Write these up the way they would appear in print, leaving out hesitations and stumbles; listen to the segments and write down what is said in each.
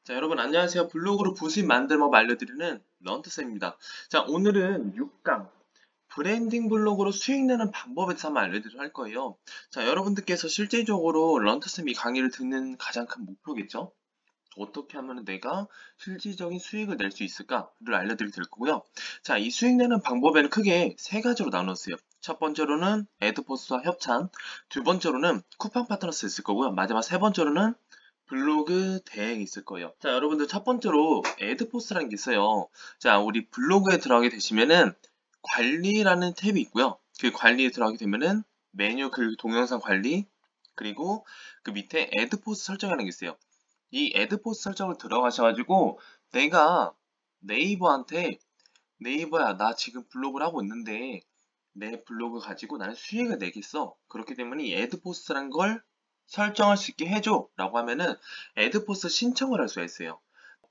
자, 여러분 안녕하세요. 블로그로 부수입 만드는 법 알려드리는 런트쌤입니다. 자, 오늘은 6강 브랜딩 블로그로 수익 내는 방법에 대해서 한번 알려드리도록 할 거예요. 자, 여러분들께서 실질적으로 런트쌤이 강의를 듣는 가장 큰 목표겠죠? 어떻게 하면 내가 실질적인 수익을 낼 수 있을까를 알려드릴 거고요. 자, 이 수익 내는 방법에는 크게 세 가지로 나눴어요. 첫 번째로는 애드포스와 협찬, 두 번째로는 쿠팡 파트너스 있을 거고요. 마지막 세 번째로는 블로그 대행이 있을 거예요. 자, 여러분들 첫 번째로 애드포스라는 게 있어요. 자, 우리 블로그에 들어가게 되시면은 관리라는 탭이 있고요. 그 관리에 들어가게 되면은 메뉴 글 동영상 관리, 그리고 그 밑에 애드포스 설정이라는 게 있어요. 이 애드포스 설정을 들어가셔가지고 내가 네이버한테 네이버야, 나 지금 블로그를 하고 있는데 내 블로그 가지고 나는 수익을 내겠어. 그렇기 때문에 이 애드포스라는 걸 설정할 수 있게 해줘 라고 하면은 애드포스 신청을 할 수가 있어요.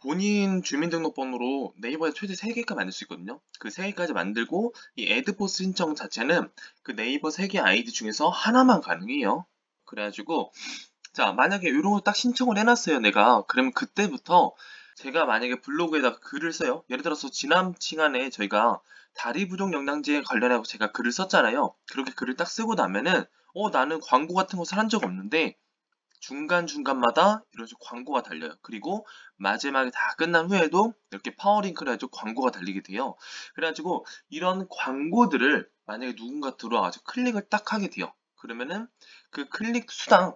본인 주민등록번호로 네이버에 최대 3개까지 만들 수 있거든요. 그 3개까지 만들고 이 애드포스 신청 자체는 그 네이버 3개 아이디 중에서 하나만 가능해요. 그래가지고 자, 만약에 이런 걸 딱 신청을 해놨어요, 내가. 그러면 그때부터 제가 만약에 블로그에다가 글을 써요. 예를 들어서 지난 시간에 저희가 다리 부종 영양제에 관련해서 제가 글을 썼잖아요. 그렇게 글을 딱 쓰고 나면은 나는 광고 같은 것을 한 적 없는데 중간중간마다 이런 식으로 광고가 달려요. 그리고 마지막에 다 끝난 후에도 이렇게 파워링크를 해가지고 광고가 달리게 돼요. 그래가지고 이런 광고들을 만약에 누군가 들어와가지고 클릭을 딱 하게 돼요. 그러면은 그 클릭 수당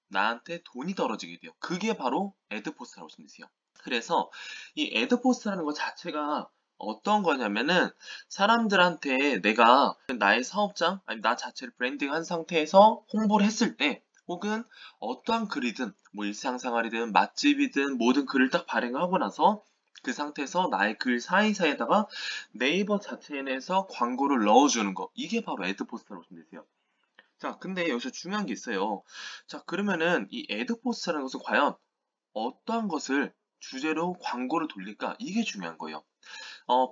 나한테 돈이 떨어지게 돼요. 그게 바로 애드포스라고 보시면 되세요. 그래서 이 애드포스라는 것 자체가 어떤 거냐면은 사람들한테 내가 나의 사업장 아니 나 자체를 브랜딩한 상태에서 홍보를 했을 때 혹은 어떠한 글이든 뭐 일상생활이든 맛집이든 모든 글을 딱 발행하고 나서 그 상태에서 나의 글 사이사이에다가 네이버 자체 내에서 광고를 넣어주는 거 이게 바로 애드포스라고 보시면 되세요. 자, 근데 여기서 중요한 게 있어요. 자, 그러면은 이 애드포스라는 것은 과연 어떠한 것을 주제로 광고를 돌릴까? 이게 중요한 거예요.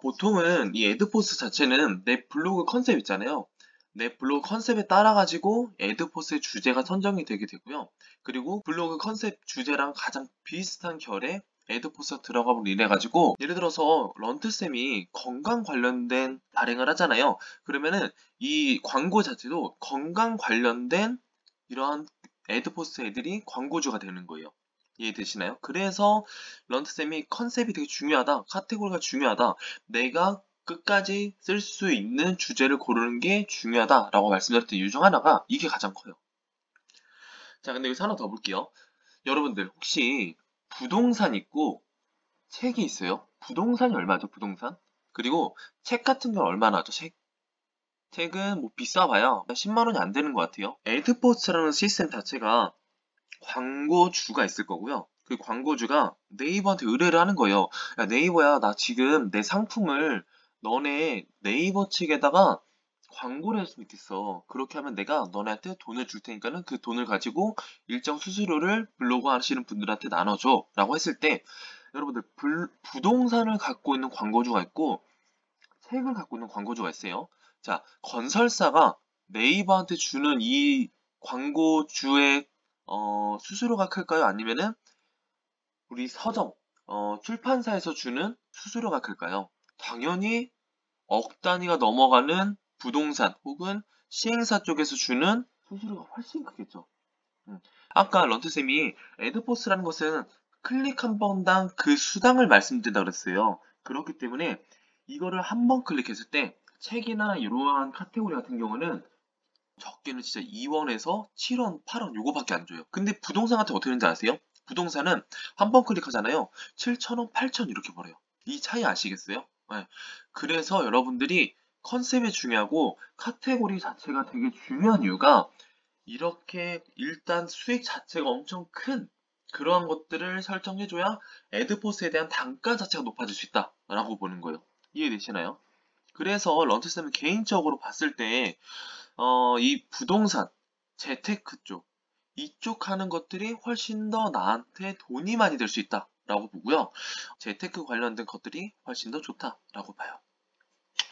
보통은 이 애드포스 자체는 내 블로그 컨셉 있잖아요. 내 블로그 컨셉에 따라 가지고 애드포스의 주제가 선정이 되게 되고요. 그리고 블로그 컨셉 주제랑 가장 비슷한 결의 애드포스가 들어가면 이래 가지고 예를 들어서 런트쌤이 건강 관련된 발행을 하잖아요. 그러면은 이 광고 자체도 건강 관련된 이러한 애드포스 애들이 광고주가 되는 거예요. 이해되시나요? 그래서 런트쌤이 컨셉이 되게 중요하다. 카테고리가 중요하다. 내가 끝까지 쓸 수 있는 주제를 고르는 게 중요하다라고 말씀드렸던 이유 중 하나가 이게 가장 커요. 자, 근데 여기서 하나 더 볼게요. 여러분들 혹시 부동산 있고 책이 있어요? 부동산이 얼마죠? 부동산? 그리고 책 같은 건 얼마나 하죠? 책은 뭐 비싸봐야 10만 원이 안 되는 것 같아요. 에드포스라는 시스템 자체가 광고주가 있을 거고요. 그 광고주가 네이버한테 의뢰를 하는 거예요. 야, 네이버야, 나 지금 내 상품을 너네 네이버 측에다가 광고를 했으면 좋겠어. 그렇게 하면 내가 너네한테 돈을 줄 테니까는 그 돈을 가지고 일정 수수료를 블로그 하시는 분들한테 나눠줘. 라고 했을 때, 여러분들, 부동산을 갖고 있는 광고주가 있고, 책을 갖고 있는 광고주가 있어요. 자, 건설사가 네이버한테 주는 이 광고주의 수수료가 클까요? 아니면은 우리 서점, 출판사에서 주는 수수료가 클까요? 당연히 억 단위가 넘어가는 부동산 혹은 시행사 쪽에서 주는 수수료가 훨씬 크겠죠. 아까 런트쌤이 애드포스라는 것은 클릭 한 번당 그 수당을 말씀드린다 그랬어요. 그렇기 때문에 이거를 한 번 클릭했을 때 책이나 이러한 카테고리 같은 경우는 적게는 진짜 2원에서 7원, 8원 요거밖에 안 줘요. 근데 부동산 같은 거 어떻게 되는지 아세요? 부동산은 한 번 클릭하잖아요. 7,000원, 8,000원 이렇게 벌어요. 이 차이 아시겠어요? 네. 그래서 여러분들이 컨셉이 중요하고 카테고리 자체가 되게 중요한 이유가 이렇게 일단 수익 자체가 엄청 큰 그러한 것들을 설정해줘야 애드포스에 대한 단가 자체가 높아질 수 있다라고 보는 거예요. 이해되시나요? 그래서 런트쌤은 개인적으로 봤을 때 이 부동산, 재테크 쪽, 이쪽 하는 것들이 훨씬 더 나한테 돈이 많이 될 수 있다라고 보고요. 재테크 관련된 것들이 훨씬 더 좋다라고 봐요.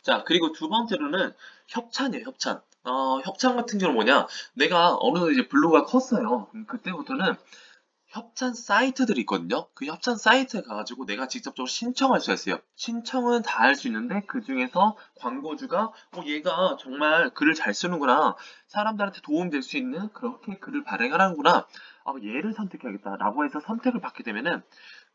자, 그리고 두 번째로는 협찬이에요, 협찬. 협찬 같은 경우는 뭐냐? 내가 어느 정도 이제 블로그가 컸어요. 그때부터는 협찬 사이트들이 있거든요. 그 협찬 사이트에 가가지고 내가 직접적으로 신청할 수가 있어요. 신청은 다 할 수 있는데 그 중에서 광고주가 얘가 정말 글을 잘 쓰는구나. 사람들한테 도움 될 수 있는 그렇게 글을 발행하는구나. 얘를 선택해야겠다라고 해서 선택을 받게 되면은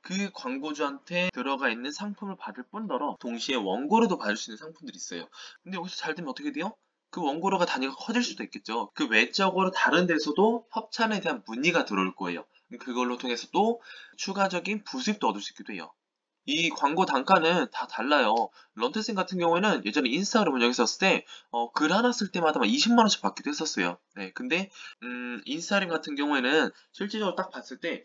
그 광고주한테 들어가 있는 상품을 받을 뿐더러 동시에 원고료도 받을 수 있는 상품들이 있어요. 근데 여기서 잘 되면 어떻게 돼요? 그 원고료가 단위가 커질 수도 있겠죠. 그 외적으로 다른 데서도 협찬에 대한 문의가 들어올 거예요. 그걸로 통해서 또 추가적인 부수입도 얻을 수 있기도 해요. 이 광고 단가는 다 달라요. 런트쌤 같은 경우에는 예전에 인스타그램 운영했었을 때, 글 하나 쓸 때마다 막 20만 원씩 받기도 했었어요. 네, 근데, 인스타그램 같은 경우에는 실질적으로 딱 봤을 때,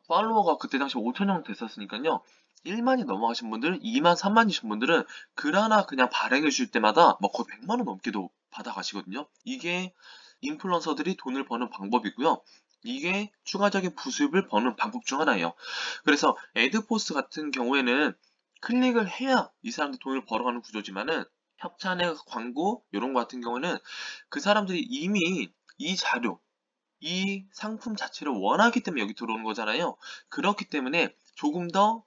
팔로워가 그때 당시 5천명 됐었으니까요. 1만이 넘어가신 분들, 2만, 3만이신 분들은 글 하나 그냥 발행해 줄 때마다 뭐 거의 100만 원 넘게도 받아가시거든요. 이게 인플루언서들이 돈을 버는 방법이고요. 이게 추가적인 부수입을 버는 방법 중 하나예요. 그래서 애드포스 같은 경우에는 클릭을 해야 이 사람들 돈을 벌어가는 구조지만은 협찬의 광고 이런 거 같은 경우는 그 사람들이 이미 이 자료, 이 상품 자체를 원하기 때문에 여기 들어오는 거잖아요. 그렇기 때문에 조금 더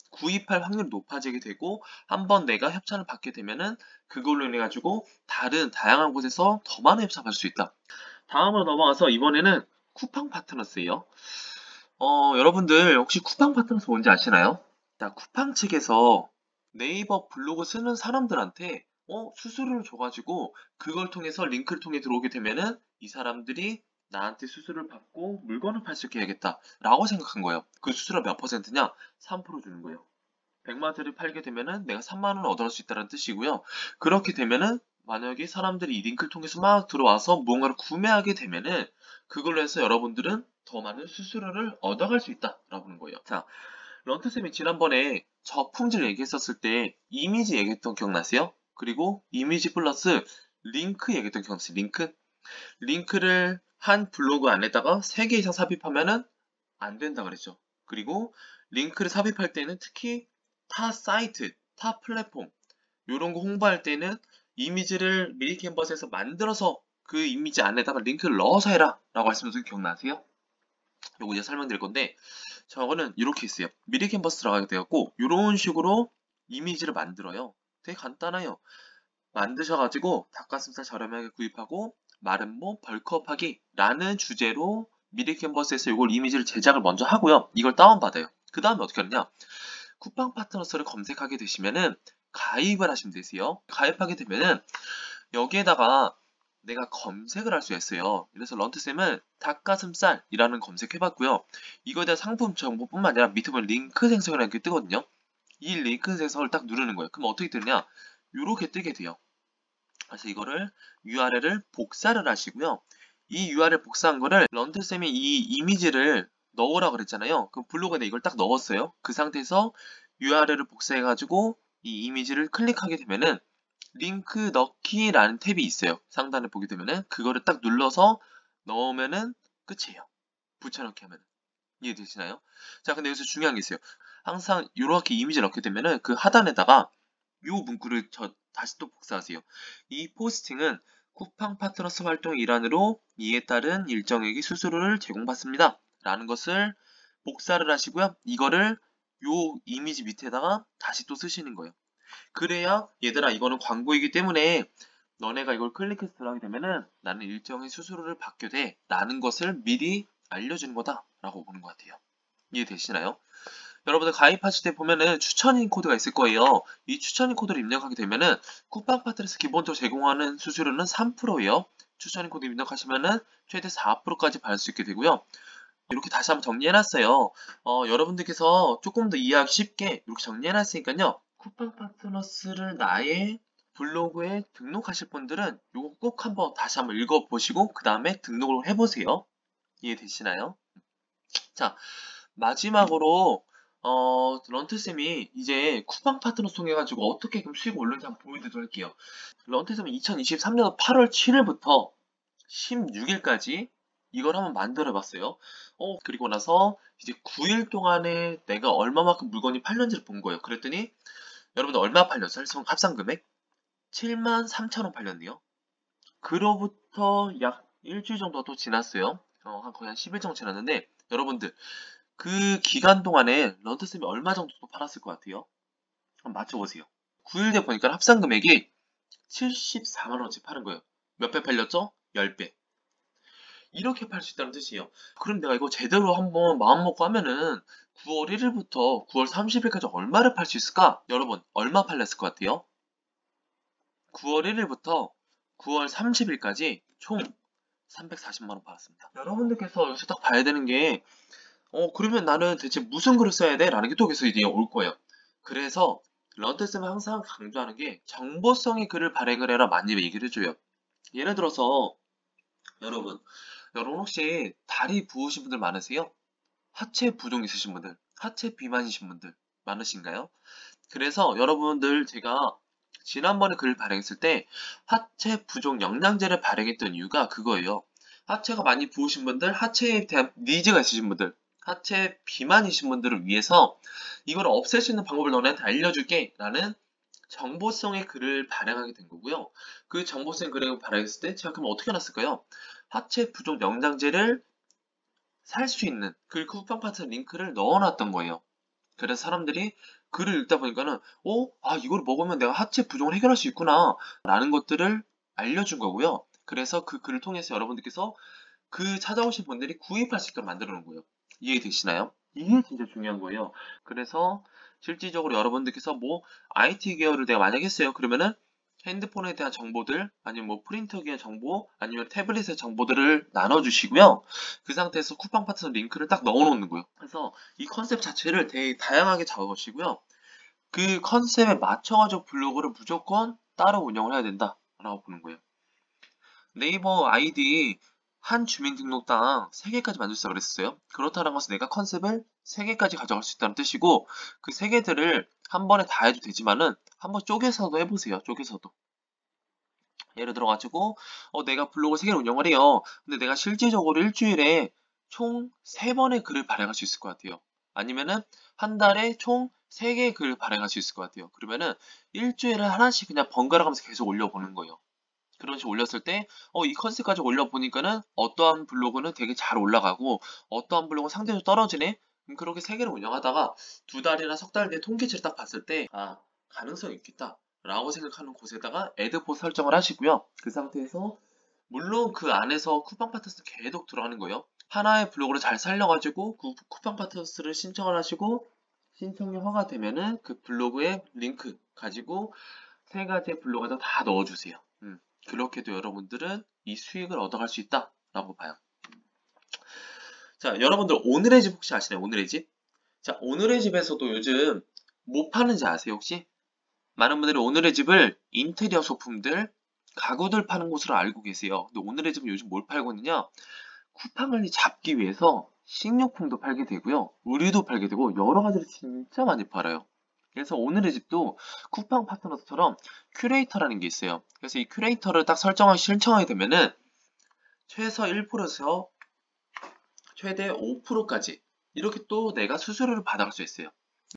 구입할 확률이 높아지게 되고 한번 내가 협찬을 받게 되면은 그걸로 인해 가지고 다른 다양한 곳에서 더 많은 협찬을 받을 수 있다. 다음으로 넘어가서 이번에는 쿠팡 파트너스예요. 여러분들 혹시 쿠팡 파트너스 뭔지 아시나요? 자, 쿠팡 측에서 네이버 블로그 쓰는 사람들한테 수수료를 줘가지고 그걸 통해서 링크를 통해 들어오게 되면은 이 사람들이 나한테 수수료를 받고 물건을 팔 수 있게 해야겠다라고 생각한 거예요. 그 수수료 몇 퍼센트냐? 3% 주는 거예요. 100만 원짜리 팔게 되면은 내가 3만 원을 얻어갈 수 있다는 뜻이고요. 그렇게 되면은 만약에 사람들이 이 링크를 통해서 막 들어와서 무언가를 구매하게 되면은 그걸로 해서 여러분들은 더 많은 수수료를 얻어갈 수 있다라고 하는 거예요. 자, 런트쌤이 지난번에 저품질 얘기했었을 때 이미지 얘기했던 기억나세요? 그리고 이미지 플러스 링크 얘기했던 기억나세요? 링크를 한 블로그 안에다가 3개 이상 삽입하면은 안 된다 그랬죠. 그리고 링크를 삽입할 때는 특히 타 사이트, 타 플랫폼 이런 거 홍보할 때는 이미지를 미리 캔버스에서 만들어서 그 이미지 안에다가 링크를 넣어서 해라 라고 말씀드린 거 기억나세요? 요거 이제 설명드릴 건데 저거는 이렇게 있어요. 미리 캔버스 들어가게 되었고 이런 식으로 이미지를 만들어요. 되게 간단해요. 만드셔가지고 닭가슴살 저렴하게 구입하고 마른 몸 벌크업하기 라는 주제로 미리 캔버스에서 이걸 이미지를 제작을 먼저 하고요. 이걸 다운받아요. 그 다음에 어떻게 하느냐? 쿠팡 파트너스를 검색하게 되시면은 가입을 하시면 되세요. 가입하게 되면은 여기에다가 내가 검색을 할 수 있어요. 그래서 런트쌤은 닭가슴살이라는 검색해봤고요. 이거에 대한 상품 정보뿐만 아니라 밑에 보면 링크 생성이라는 게 뜨거든요. 이 링크 생성을 딱 누르는 거예요. 그럼 어떻게 뜨냐? 이렇게 뜨게 돼요. 그래서 이거를 URL을 복사를 하시고요. 이 URL 복사한 거를 런트쌤이 이 이미지를 넣으라고 그랬잖아요. 그 블로그에 이걸 딱 넣었어요. 그 상태에서 URL을 복사해가지고 이 이미지를 클릭하게 되면은 링크 넣기라는 탭이 있어요. 상단에 보게 되면은 그거를 딱 눌러서 넣으면은 끝이에요. 붙여넣기 하면. 이해되시나요? 자, 근데 여기서 중요한 게 있어요. 항상 이렇게 이미지를 넣게 되면은 그 하단에다가 요 문구를 다시 또 복사하세요. 이 포스팅은 쿠팡 파트너스 활동 일환으로 이에 따른 일정액의 수수료를 제공받습니다. 라는 것을 복사를 하시고요. 이거를 요 이미지 밑에다가 다시 또 쓰시는 거예요. 그래야 얘들아 이거는 광고이기 때문에 너네가 이걸 클릭해서 들어가게 되면은 나는 일정의 수수료를 받게 돼 라는 것을 미리 알려주는 거다 라고 보는 것 같아요. 이해되시나요? 여러분들 가입하실 때 보면은 추천인 코드가 있을 거예요. 이 추천인 코드를 입력하게 되면은 쿠팡 파트너스 기본적으로 제공하는 수수료는 3%예요. 추천인 코드 입력하시면은 최대 4%까지 받을 수 있게 되고요. 이렇게 다시 한번 정리해놨어요. 여러분들께서 조금 더 이해하기 쉽게 이렇게 정리해놨으니까요. 쿠팡 파트너스를 나의 블로그에 등록하실 분들은 이거 꼭 한번 다시 한번 읽어보시고 그 다음에 등록을 해보세요. 이해되시나요? 자, 마지막으로 런트쌤이 이제 쿠팡 파트너스 통해가지고 어떻게 그럼 수익을 올리는지 한번 보여드리도록 할게요. 런트쌤은 2023년 8월 7일부터 16일까지 이걸 한번 만들어봤어요. 그리고 나서 이제 9일 동안에 내가 얼마만큼 물건이 팔렸는지를 본 거예요. 그랬더니 여러분들 얼마 팔렸어요? 합산 금액? 73,000원 팔렸네요. 그로부터 약 일주일 정도 또 지났어요. 거의 한 10일 정도 지났는데 여러분들 그 기간 동안에 런트쌤이 얼마 정도 또 팔았을 것 같아요? 한번 맞춰보세요. 9일 돼 보니까 합산 금액이 74만원어치 파는 거예요. 몇 배 팔렸죠? 10배. 이렇게 팔 수 있다는 뜻이에요. 그럼 내가 이거 제대로 한번 마음먹고 하면은 9월 1일부터 9월 30일까지 얼마를 팔 수 있을까? 여러분, 얼마 팔렸을 것 같아요? 9월 1일부터 9월 30일까지 총 340만원 팔았습니다. 여러분들께서 여기서 딱 봐야 되는 게, 그러면 나는 대체 무슨 글을 써야 돼? 라는 게 또 계속 이제 올 거예요. 그래서 런트쌤은 항상 강조하는 게 정보성의 글을 발행을 해라 많이 얘기를 해줘요. 예를 들어서 여러분 혹시 다리 부으신 분들 많으세요? 하체 부종 있으신 분들, 하체 비만이신 분들 많으신가요? 그래서 여러분들 제가 지난번에 글을 발행했을 때 하체 부종 영양제를 발행했던 이유가 그거예요. 하체가 많이 부으신 분들, 하체에 대한 니즈가 있으신 분들, 하체 비만이신 분들을 위해서 이걸 없앨 수 있는 방법을 너네한테 알려줄게 라는 정보성의 글을 발행하게 된 거고요. 그 정보성 글을 발행했을 때 제가 그럼 어떻게 해놨을까요? 하체 부종 영양제를 살 수 있는 그 쿠팡 파트 링크를 넣어놨던 거예요. 그래서 사람들이 글을 읽다 보니까는 이걸 먹으면 내가 하체 부종을 해결할 수 있구나 라는 것들을 알려준 거고요. 그래서 그 글을 통해서 여러분들께서 그 찾아오신 분들이 구입할 수 있도록 만들어 놓은 거예요. 이해되시나요? 이게 진짜 중요한 거예요. 그래서 실질적으로 여러분들께서 뭐 IT 계열을 내가 만약에 했어요. 그러면은 핸드폰에 대한 정보들, 아니면 뭐 프린터기의 정보, 아니면 태블릿의 정보들을 나눠주시고요. 그 상태에서 쿠팡 파트너 링크를 딱 넣어놓는 거예요. 그래서 이 컨셉 자체를 되게 다양하게 잡으시고요. 그 컨셉에 맞춰가지고 블로그를 무조건 따로 운영을 해야 된다라고 보는 거예요. 네이버 아이디 한 주민등록당 3개까지 만들 수 있다고 그랬어요. 그렇다는 것은 내가 컨셉을 3개까지 가져갈 수 있다는 뜻이고 그 3개들을 한 번에 다 해도 되지만은 한번 쪼개서도 해보세요. 쪼개서도. 예를 들어가지고 내가 블로그 3개를 운영을 해요. 근데 내가 실질적으로 일주일에 총 3번의 글을 발행할 수 있을 것 같아요. 아니면은 한 달에 총 3개의 글을 발행할 수 있을 것 같아요. 그러면은 일주일에 하나씩 그냥 번갈아 가면서 계속 올려보는 거예요. 그런 식으로 올렸을 때, 이 컨셉까지 올려보니까는 어떠한 블로그는 되게 잘 올라가고, 어떠한 블로그는 상대적으로 떨어지네? 그렇게 3개를 운영하다가 2달이나 석 달 뒤에 통계치를 딱 봤을 때, 가능성이 있겠다. 라고 생각하는 곳에다가 애드포 설정을 하시고요. 그 상태에서, 물론 그 안에서 쿠팡 파트너스 계속 들어가는 거예요. 하나의 블로그를 잘 살려가지고, 그 쿠팡 파트너스를 신청을 하시고, 신청이 허가 되면은 그 블로그에 링크 가지고 3가지의 블로그에다 다 넣어주세요. 그렇게도 여러분들은 이 수익을 얻어갈 수 있다라고 봐요. 자, 여러분들 오늘의 집 혹시 아시나요? 오늘의 집? 자, 오늘의 집에서도 요즘 뭐 파는지 아세요 혹시? 많은 분들이 오늘의 집을 인테리어 소품들, 가구들 파는 곳으로 알고 계세요. 근데 오늘의 집은 요즘 뭘 팔고 있느냐? 쿠팡을 잡기 위해서 식료품도 팔게 되고요. 의류도 팔게 되고 여러 가지를 진짜 많이 팔아요. 그래서 오늘의 집도 쿠팡 파트너스처럼 큐레이터라는 게 있어요. 그래서 이 큐레이터를 딱 신청하게 되면은 최소 1%에서 최대 5%까지 이렇게 또 내가 수수료를 받아갈 수 있어요.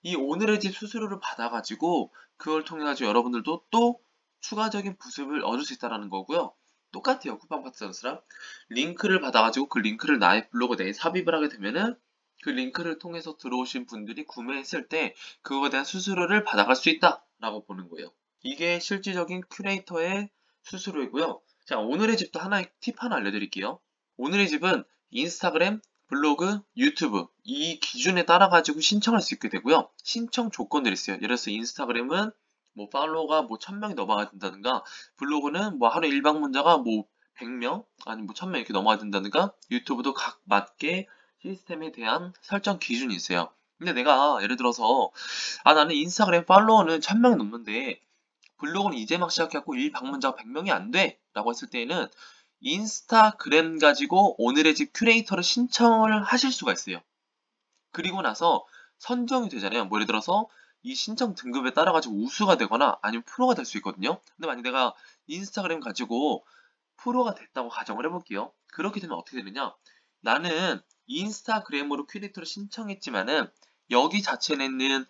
이 오늘의 집 수수료를 받아가지고 그걸 통해 가지고 여러분들도 또 추가적인 부습을 얻을 수 있다는 거고요. 똑같아요. 쿠팡 파트너스랑 링크를 받아가지고 그 링크를 나의 블로그 내에 삽입을 하게 되면은 그 링크를 통해서 들어오신 분들이 구매했을 때 그거에 대한 수수료를 받아갈 수 있다라고 보는 거예요. 이게 실질적인 큐레이터의 수수료이고요. 자, 오늘의 집도 하나의 팁 하나 알려드릴게요. 오늘의 집은 인스타그램, 블로그, 유튜브 이 기준에 따라 가지고 신청할 수 있게 되고요. 신청 조건들이 있어요. 예를 들어서 인스타그램은 뭐 팔로워가 뭐 1000명이 넘어가야 된다든가, 블로그는 뭐 하루 일방 문자가 뭐 100명 아니면 뭐 1000명 이렇게 넘어가야 된다든가, 유튜브도 각 맞게 시스템에 대한 설정 기준이 있어요. 근데 내가 예를 들어서 나는 인스타그램 팔로워는 1000명이 넘는데 블로그는 이제 막 시작했고 일방문자가 100명이 안 돼 라고 했을 때에는 인스타그램 가지고 오늘의 집 큐레이터를 신청을 하실 수가 있어요. 그리고 나서 선정이 되잖아요. 뭐 예를 들어서 이 신청 등급에 따라 가지고 우수가 되거나 아니면 프로가 될 수 있거든요. 근데 만약 내가 인스타그램 가지고 프로가 됐다고 가정을 해볼게요. 그렇게 되면 어떻게 되느냐? 나는 인스타그램으로 큐레이터를 신청했지만은 여기 자체에 있는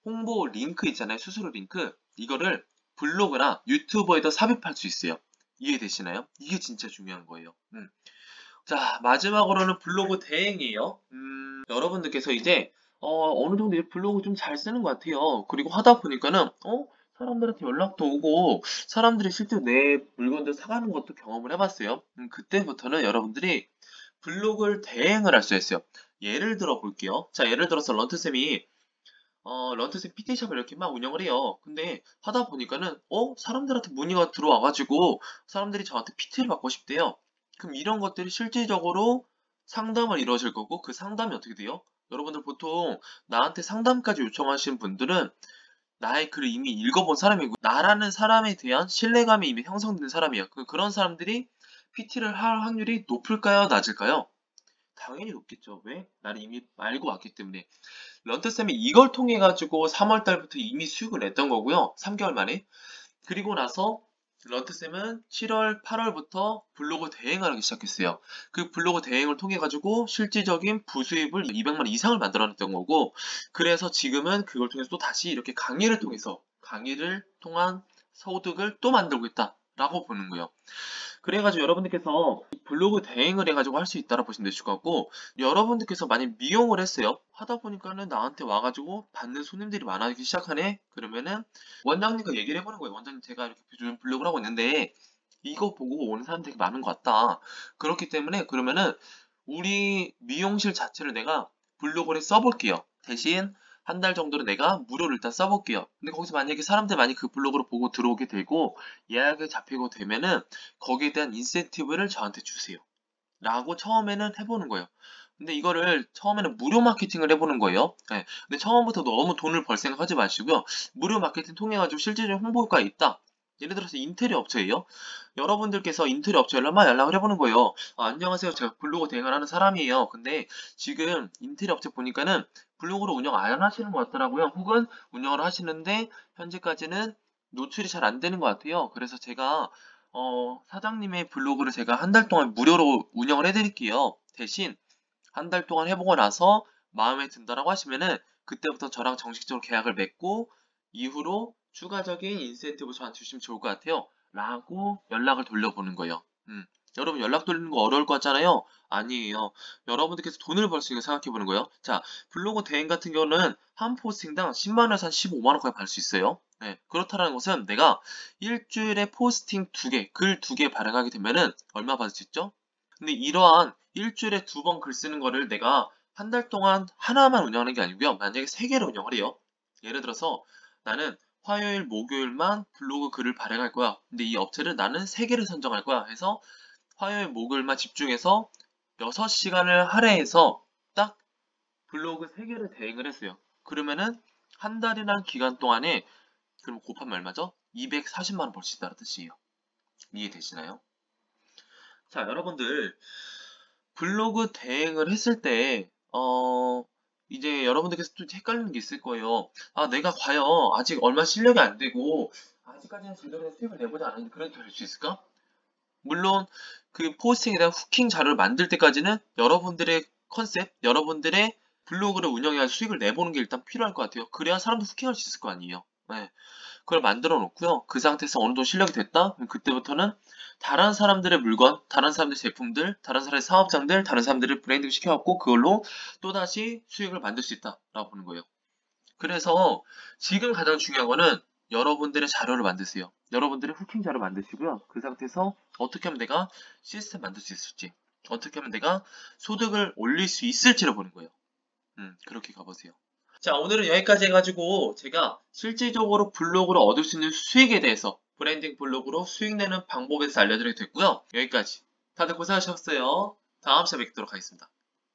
홍보 링크 있잖아요. 수수료 링크. 이거를 블로그나 유튜버에다 삽입할 수 있어요. 이해되시나요? 이게 진짜 중요한 거예요. 자, 마지막으로는 블로그 대행이에요. 여러분들께서 이제 어느 정도 이제 블로그 좀 잘 쓰는 것 같아요. 그리고 하다 보니까는 사람들한테 연락도 오고 사람들이 실제로 내 물건들 사가는 것도 경험을 해봤어요. 그때부터는 여러분들이 블로그를 대행을 할 수 있어요. 예를 들어 볼게요. 자, 예를 들어서 런트쌤이 런트쌤 PT샵을 이렇게 막 운영을 해요. 근데 하다 보니까는 사람들한테 문의가 들어와가지고 사람들이 저한테 PT를 받고 싶대요. 그럼 이런 것들이 실질적으로 상담을 이루어질 거고, 그 상담이 어떻게 돼요? 여러분들 보통 나한테 상담까지 요청하시는 분들은 나의 글을 이미 읽어본 사람이고, 나라는 사람에 대한 신뢰감이 이미 형성된 사람이에요. 그런 사람들이 PT를 할 확률이 높을까요? 낮을까요? 당연히 높겠죠. 왜? 나를 이미 알고 왔기 때문에. 런트쌤이 이걸 통해 가지고 3월 달부터 이미 수익을 냈던 거고요. 3개월 만에. 그리고 나서 런트쌤은 7월, 8월부터 블로그 대행을 하기 시작했어요. 그 블로그 대행을 통해 가지고 실질적인 부수입을 200만 원 이상을 만들어냈던 거고, 그래서 지금은 그걸 통해서 또 다시 이렇게 강의를 통한 소득을 또 만들고 있다라고 보는 거예요. 그래가지고 여러분들께서 블로그 대행을 해가지고 할 수 있다라 보시면 되실 것 같고, 여러분들께서 만약 미용을 했어요. 하다 보니까는 나한테 와가지고 받는 손님들이 많아지기 시작하네. 그러면은 원장님과 얘기를 해보는 거예요. 원장님, 제가 이렇게 요즘 블로그를 하고 있는데 이거 보고 오는 사람 되게 많은 것 같다. 그렇기 때문에 그러면은 우리 미용실 자체를 내가 블로그를 써볼게요. 대신 한 달 정도는 내가 무료로 일단 써볼게요. 근데 거기서 만약에 사람들 많이 그 블로그를 보고 들어오게 되고 예약이 잡히고 되면은 거기에 대한 인센티브를 저한테 주세요. 라고 처음에는 해보는 거예요. 근데 이거를 처음에는 무료 마케팅을 해보는 거예요. 네. 근데 처음부터 너무 돈을 벌 생각하지 마시고요. 무료 마케팅 통해가지고 실질적인 홍보 효과가 있다. 예를 들어서 인테리어 업체예요. 여러분들께서 인테리어 업체 연락을 해보는 거예요. 안녕하세요. 제가 블로그 대행을 하는 사람이에요. 근데 지금 인테리어 업체 보니까는 블로그를 운영 안 하시는 것 같더라고요. 혹은 운영을 하시는데 현재까지는 노출이 잘 안 되는 것 같아요. 그래서 제가 사장님의 블로그를 제가 한 달 동안 무료로 운영을 해드릴게요. 대신 한 달 동안 해보고 나서 마음에 든다라고 하시면은 그때부터 저랑 정식적으로 계약을 맺고 이후로 추가적인 인센티브 저한테 주시면 좋을 것 같아요. 라고 연락을 돌려보는 거예요. 여러분 연락 돌리는 거 어려울 것 같잖아요? 아니에요. 여러분들께서 돈을 벌 수 있게 생각해 보는 거예요. 자, 블로그 대행 같은 경우는 한 포스팅당 10만원에서 한 15만원까지 받을 수 있어요. 네, 그렇다는 것은 내가 일주일에 포스팅 2개, 글 2개 발행하게 되면은 얼마 받을 수 있죠? 근데 이러한 일주일에 2번 글 쓰는 거를 내가 한 달 동안 하나만 운영하는 게 아니고요. 만약에 3개를 운영을 해요. 예를 들어서 나는 화요일, 목요일만 블로그 글을 발행할 거야. 근데 이 업체를 나는 3개를 선정할 거야. 해서 화요일, 목요일만 집중해서 6시간을 할애해서 딱 블로그 3개를 대행을 했어요. 그러면은 한 달이라는 기간 동안에 그럼 곱하면 얼마죠? 240만 원 벌 수 있다는 뜻이에요. 이해되시나요? 자, 여러분들 블로그 대행을 했을 때 이제 여러분들께서 좀 헷갈리는 게 있을 거예요. 아, 내가 과연 아직 얼마 실력이 안 되고 아직까지는 제대로 수익을 내보지 않았는데 그래도 될 수 있을까? 물론 그 포스팅에 대한 후킹 자료를 만들 때까지는 여러분들의 컨셉, 여러분들의 블로그를 운영해야 수익을 내보는 게 일단 필요할 것 같아요. 그래야 사람도 후킹할 수 있을 거 아니에요. 네. 그걸 만들어 놓고요. 그 상태에서 어느 정도 실력이 됐다? 그럼 그때부터는 다른 사람들의 물건, 다른 사람들의 제품들, 다른 사람의 사업장들, 다른 사람들을 브랜딩 시켜갖고 그걸로 또다시 수익을 만들 수 있다라고 보는 거예요. 그래서 지금 가장 중요한 거는 여러분들의 자료를 만드세요. 여러분들의 후킹 자료 만드시고요. 그 상태에서 어떻게 하면 내가 시스템 만들 수 있을지, 어떻게 하면 내가 소득을 올릴 수 있을지를 보는 거예요. 그렇게 가보세요. 자, 오늘은 여기까지 해가지고 제가 실질적으로 블로그로 얻을 수 있는 수익에 대해서 브랜딩 블로그로 수익 내는 방법에 대해서 알려드리게 됐고요. 여기까지. 다들 고생하셨어요. 다음 시간에 뵙도록 하겠습니다.